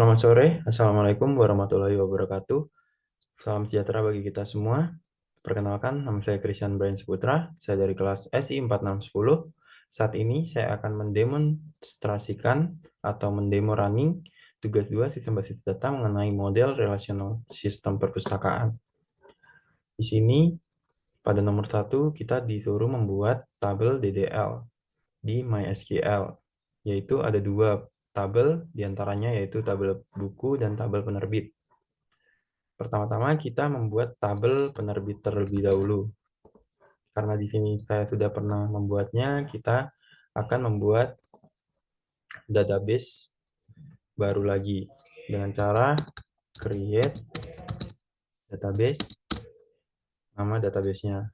Selamat sore, Assalamualaikum warahmatullahi wabarakatuh. Salam sejahtera bagi kita semua. Perkenalkan, nama saya Christian Brian Saputra. Saya dari kelas SI 4610. Saat ini saya akan mendemonstrasikan atau mendemo running tugas 2 sistem basis data mengenai model relational sistem perpustakaan. Di sini, pada nomor 1, kita disuruh membuat tabel DDL di MySQL, yaitu ada dua tabel, diantaranya yaitu tabel buku dan tabel penerbit. Pertama-tama kita membuat tabel penerbit terlebih dahulu. Karena di sini saya sudah pernah membuatnya, kita akan membuat database baru lagi dengan cara create database, nama databasenya.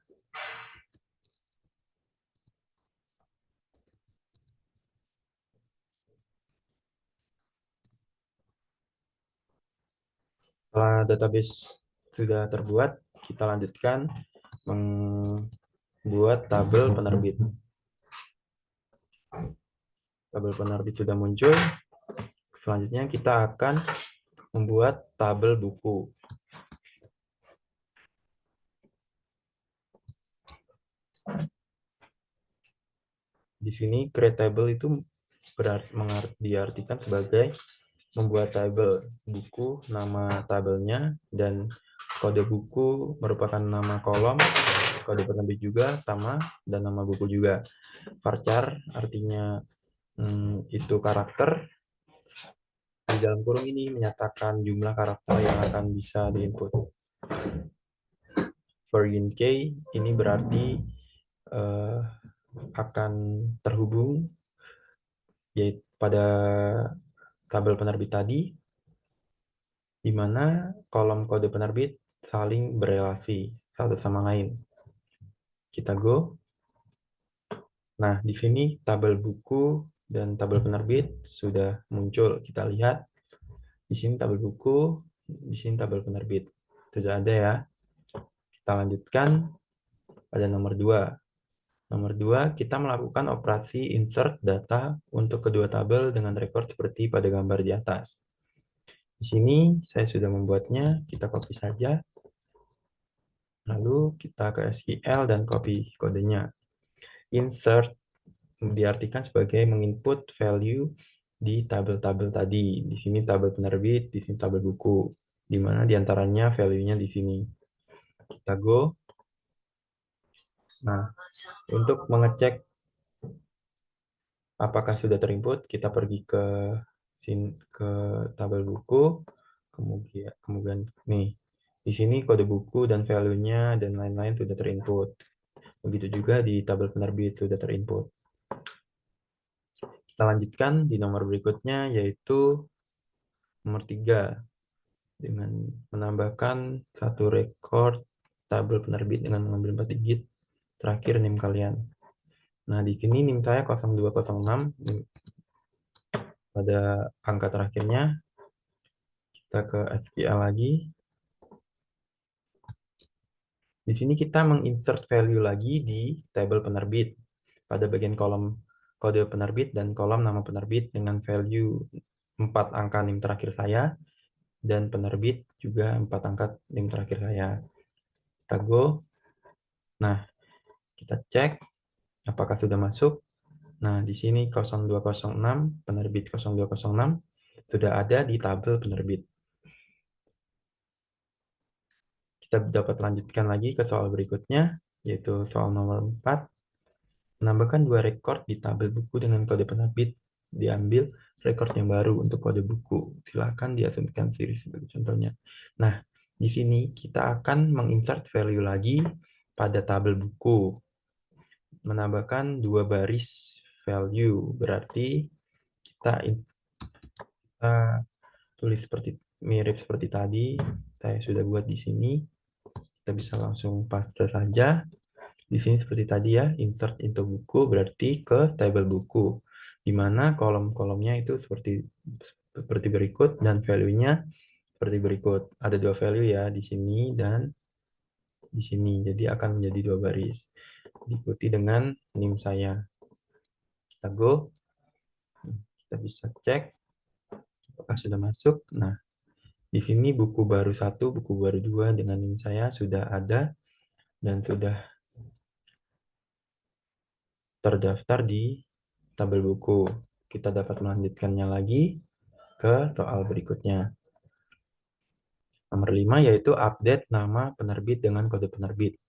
Setelah database sudah terbuat, kita lanjutkan membuat tabel penerbit. Tabel penerbit sudah muncul. Selanjutnya kita akan membuat tabel buku. Di sini create table itu diartikan sebagai membuat tabel buku, nama tabelnya, dan kode buku merupakan nama kolom, kode penerbit juga sama, dan nama buku juga. Varchar artinya itu karakter. Di dalam kurung ini menyatakan jumlah karakter yang akan bisa diinput. Foreign key ini berarti akan terhubung yaitu pada tabel penerbit tadi, di mana kolom kode penerbit saling berelasi satu sama lain. Kita go. Nah, di sini tabel buku dan tabel penerbit sudah muncul. Kita lihat di sini tabel buku, di sini tabel penerbit. Sudah ada ya. Kita lanjutkan pada nomor 2. Nomor 2, kita melakukan operasi insert data untuk kedua tabel dengan rekor seperti pada gambar di atas. Di sini saya sudah membuatnya, kita copy saja. Lalu kita ke SQL dan copy kodenya. Insert diartikan sebagai menginput value di tabel-tabel tadi. Di sini tabel penerbit, di sini tabel buku. Di mana diantaranya value-nya di sini. Kita go. Nah, untuk mengecek apakah sudah terinput, kita pergi ke tabel buku, kemudian nih, di sini kode buku dan value-nya dan lain-lain sudah terinput. Begitu juga di tabel penerbit sudah terinput. Kita lanjutkan di nomor berikutnya, yaitu nomor 3, dengan menambahkan satu record tabel penerbit dengan mengambil 4 digit terakhir NIM kalian. Nah, di sini NIM saya 0206, pada angka terakhirnya. Kita ke SQL lagi. Di sini kita menginsert value lagi di tabel penerbit pada bagian kolom kode penerbit dan kolom nama penerbit dengan value 4 angka NIM terakhir saya dan penerbit juga 4 angka NIM terakhir saya. Kita go. Nah, kita cek apakah sudah masuk. Nah, di sini 0206 penerbit 0206 sudah ada di tabel penerbit. Kita dapat lanjutkan lagi ke soal berikutnya, yaitu soal nomor 4. Menambahkan 2 rekor di tabel buku dengan kode penerbit, diambil rekor yang baru untuk kode buku. Silakan diasumsikan series sebagai contohnya. Nah, di sini kita akan menginsert value lagi pada tabel buku. Menambahkan 2 baris value, berarti kita tulis mirip seperti tadi. Saya sudah buat di sini. Kita bisa langsung paste saja. Di sini seperti tadi ya, insert into buku berarti ke tabel buku, di mana kolom-kolomnya itu seperti berikut dan value-nya seperti berikut. Ada 2 value ya, di sini dan di sini. Jadi akan menjadi 2 baris. Diikuti dengan NIM saya. Kita go. Kita bisa cek apakah sudah masuk? Nah, di sini buku baru 1, buku baru 2 dengan NIM saya sudah ada dan sudah terdaftar di tabel buku. Kita dapat melanjutkannya lagi ke soal berikutnya. Nomor 5 yaitu update nama penerbit dengan kode penerbit.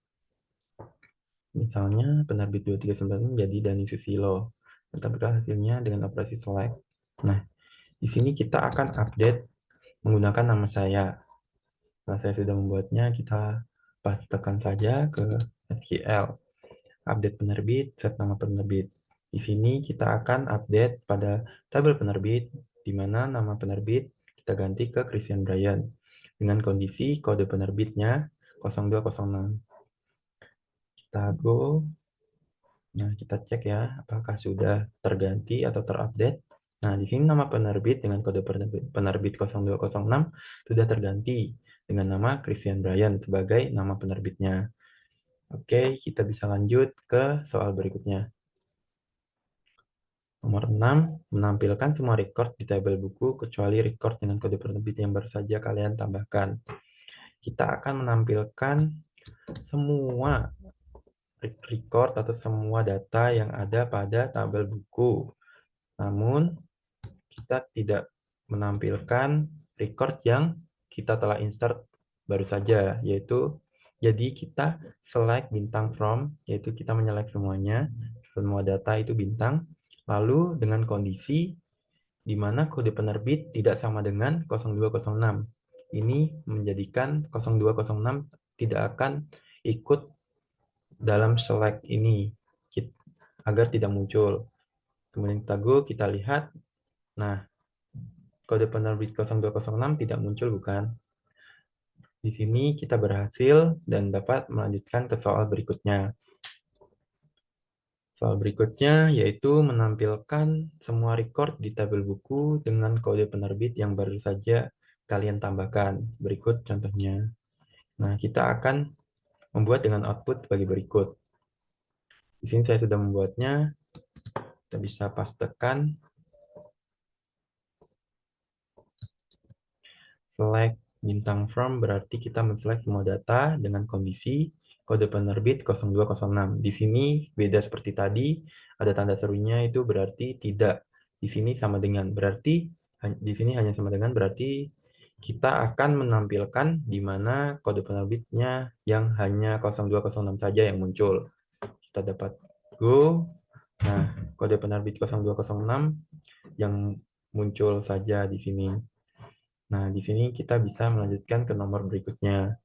Misalnya penerbit 239 menjadi Dani Susilo. Dapatkan hasilnya dengan operasi select. Nah, di sini kita akan update menggunakan nama saya. Nah, saya sudah membuatnya, kita pastekan saja ke SQL. Update penerbit, set nama penerbit. Di sini kita akan update pada tabel penerbit, di mana nama penerbit kita ganti ke Christian Brian dengan kondisi kode penerbitnya 0206. Kita go. Nah, kita cek ya, apakah sudah terganti atau terupdate. Nah, di sini nama penerbit dengan kode penerbit 0206 sudah terganti dengan nama Christian Brian sebagai nama penerbitnya. Oke, kita bisa lanjut ke soal berikutnya. Nomor 6, menampilkan semua record di tabel buku kecuali record dengan kode penerbit yang baru saja kalian tambahkan. Kita akan menampilkan semua record atau semua data yang ada pada tabel buku. Namun, kita tidak menampilkan record yang kita telah insert baru saja, yaitu jadi kita select bintang from, yaitu kita menyelect semuanya, semua data itu bintang, lalu dengan kondisi di mana kode penerbit tidak sama dengan 0206. Ini menjadikan 0206 tidak akan ikut dalam select ini agar tidak muncul. Kemudian kita go, kita lihat. Nah, kode penerbit 0206 tidak muncul, bukan? Di sini kita berhasil dan dapat melanjutkan ke soal berikutnya. Soal berikutnya yaitu menampilkan semua record di tabel buku dengan kode penerbit yang baru saja kalian tambahkan. Berikut contohnya. Nah, kita akan membuat dengan output sebagai berikut. Di sini saya sudah membuatnya. Kita bisa pastekan select bintang from, berarti kita men-select semua data dengan kondisi kode penerbit 0206. Di sini beda seperti tadi, ada tanda serunya, itu berarti tidak. Di sini sama dengan, berarti di sini hanya sama dengan, berarti kita akan menampilkan di mana kode penerbitnya yang hanya 0206 saja yang muncul. Kita dapat go. Nah, kode penerbit 0206 yang muncul saja di sini. Nah, di sini kita bisa melanjutkan ke nomor berikutnya.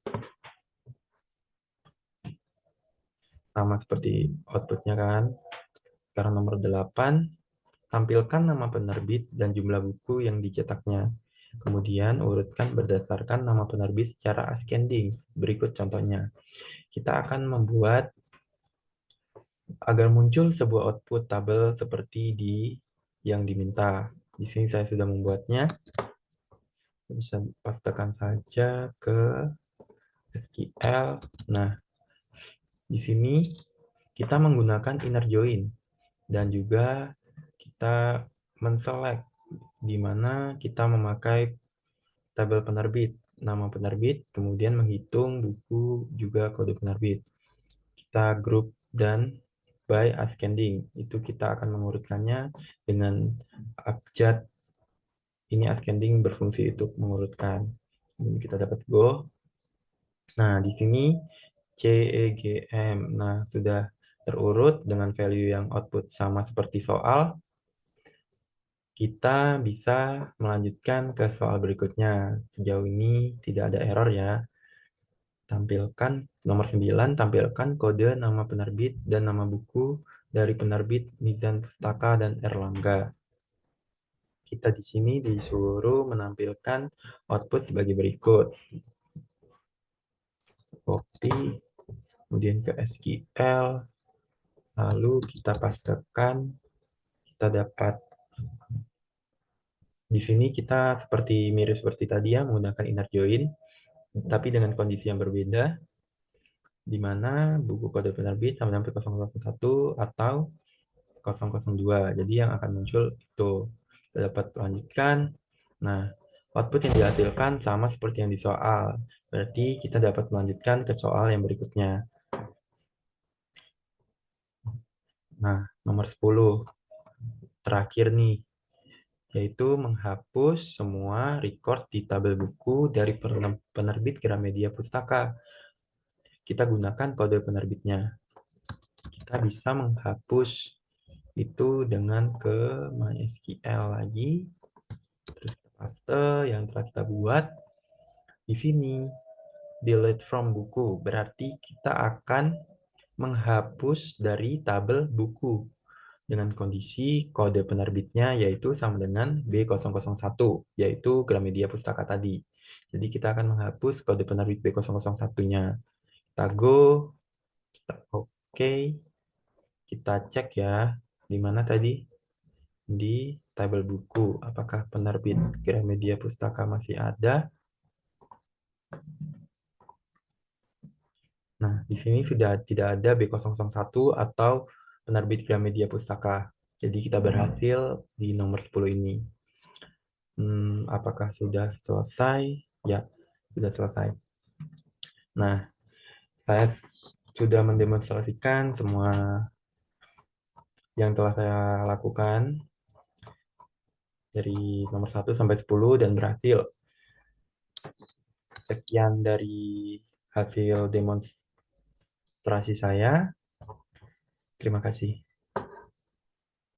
Sama seperti outputnya kan. Sekarang nomor 8, tampilkan nama penerbit dan jumlah buku yang dicetaknya. Kemudian urutkan berdasarkan nama penerbit secara ascending. Berikut contohnya. Kita akan membuat agar muncul sebuah output tabel seperti di yang diminta. Di sini saya sudah membuatnya. Bisa pastekan saja ke SQL. Nah, di sini kita menggunakan inner join dan juga kita men-select di mana kita memakai tabel penerbit, nama penerbit, kemudian menghitung buku juga kode penerbit. Kita group dan by ascending, itu kita akan mengurutkannya dengan abjad. Ini ascending berfungsi untuk mengurutkan. Ini kita dapat go. Nah, di sini CEGM. Nah, sudah terurut dengan value yang output sama seperti soal. Kita bisa melanjutkan ke soal berikutnya. Sejauh ini tidak ada error ya. Tampilkan nomor 9, tampilkan kode nama penerbit dan nama buku dari penerbit Mizan Pustaka dan Erlangga. Kita di sini disuruh menampilkan output sebagai berikut. Copy, kemudian ke SQL, lalu kita pastekan, kita dapat di sini kita seperti mirip seperti tadi ya, menggunakan inner join, tapi dengan kondisi yang berbeda, di mana buku kode penerbit sama dengan 001 atau 002. Jadi yang akan muncul itu. Kita dapat lanjutkan. Nah, output yang dihasilkan sama seperti yang di soal. Berarti kita dapat melanjutkan ke soal yang berikutnya. Nah, nomor 10. Terakhir nih, yaitu menghapus semua record di tabel buku dari penerbit Gramedia Pustaka. Kita gunakan kode penerbitnya. Kita bisa menghapus itu dengan ke MySQL lagi, terus paste yang telah kita buat di sini. Delete from buku berarti kita akan menghapus dari tabel buku dengan kondisi kode penerbitnya yaitu sama dengan B001, yaitu Gramedia Pustaka tadi. Jadi kita akan menghapus kode penerbit B001-nya. Kita go, kita oke, kita cek ya, di mana tadi? Di tabel buku. Apakah penerbit Gramedia Pustaka masih ada? Nah, di sini sudah tidak ada B001 atau penerbit Gramedia Pustaka. Jadi kita berhasil di nomor 10 ini. Apakah sudah selesai? Ya, sudah selesai. Nah, saya sudah mendemonstrasikan semua yang telah saya lakukan dari nomor 1 sampai 10 dan berhasil. Sekian dari hasil demonstrasi saya. Terima kasih.